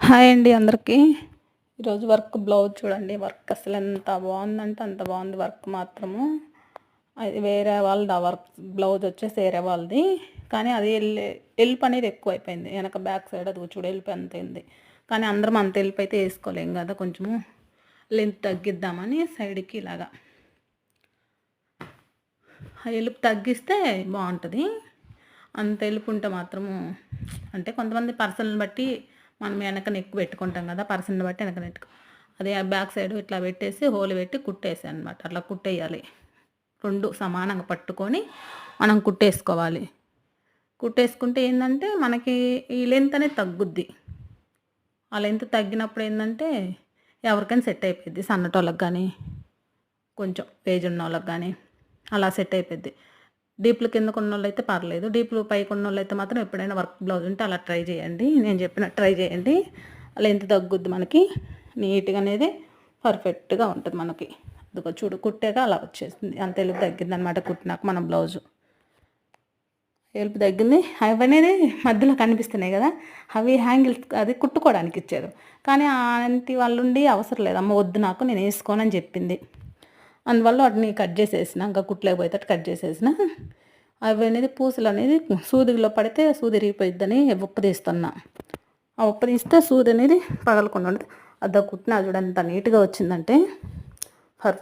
Hi అండి అందరికీ. ఈరోజు వర్క్ బ్లౌజ్ చూడండి. వర్క్ అసలు ఎంత బాగుందంటే అంత బాగుంది. వర్క్ మాత్రము అది వేరే వాళ్ళది. ఆ వర్క్ బ్లౌజ్ వచ్చేసి వేరే వాళ్ళది, కానీ అది ఎల్పు అనేది ఎక్కువ అయిపోయింది. వెనక బ్యాక్ సైడ్ అది చూడు ఎల్పు అంత అయింది. కానీ అందరం అంత ఎల్పు అయితే వేసుకోలేం కదా, కొంచెము లెంత్ తగ్గిద్దామని సైడ్కి ఇలాగా ఆ ఎలుపు తగ్గిస్తే బాగుంటుంది. అంత ఎలుపు ఉంటే మాత్రము అంటే కొంతమంది పర్సన్ని బట్టి మనం వెనక నెక్ పెట్టుకుంటాం కదా, పర్సన్ని బట్టి వెనక నెక్ అదే బ్యాక్ సైడ్ ఇట్లా పెట్టేసి హోల్ పెట్టి కుట్టేసి అనమాట. అట్లా కుట్టేయాలి. రెండు సమానంగా పట్టుకొని మనం కుట్టేసుకోవాలి. కుట్టేసుకుంటే ఏంటంటే మనకి ఈ లెంత్ అనేది తగ్గుద్ది. ఆ లెంత్ తగ్గినప్పుడు ఏంటంటే ఎవరికైనా సెట్ అయిపోద్ది. సన్నటోళ్ళకి కానీ కొంచెం ఏజ్ ఉన్న వాళ్ళకి కానీ అలా సెట్ అయిపోద్ది. డీప్లు కిందకు ఉన్న వాళ్ళు అయితే పర్లేదు, డీప్లు పైకి ఉన్న వాళ్ళు అయితే మాత్రం ఎప్పుడైనా వర్క్ బ్లౌజ్ ఉంటే అలా ట్రై చేయండి. నేను చెప్పిన ట్రై చేయండి. లెంత్ తగ్గుద్ది, మనకి నీట్గా అనేది పర్ఫెక్ట్గా ఉంటుంది. మనకి అదిగో చూడు కుట్టాక అలా వచ్చేసింది. అంత ఎలుపు తగ్గింది అనమాట. కుట్టినాక మన బ్లౌజు ఎలుపు తగ్గింది. అవి అనేది మధ్యలో కనిపిస్తున్నాయి కదా, అవి హ్యాంగిల్స్ అది కుట్టుకోవడానికి ఇచ్చారు. కానీ ఆంటీ వాళ్ళు ఉండి అవసరం లేదు, అమ్మ వద్దు నాకు నేను వేసుకోనని చెప్పింది. అందువల్ల వాటిని కట్ చేసేసిన, ఇంకా కుట్లేకపోతే కట్ చేసేసిన. అవి అనేది పూసలు అనేది సూదిలో పడితే సూది ఇరిగిపోయిద్దని ఉప్పు తీస్తున్నా. ఆ ఉప్పు తీస్తే సూది అనేది పగలకుండా ఉంటుంది. అదో కుట్టిన చూడండి ఎంత నీట్గా వచ్చిందంటే పర్ఫెక్ట్.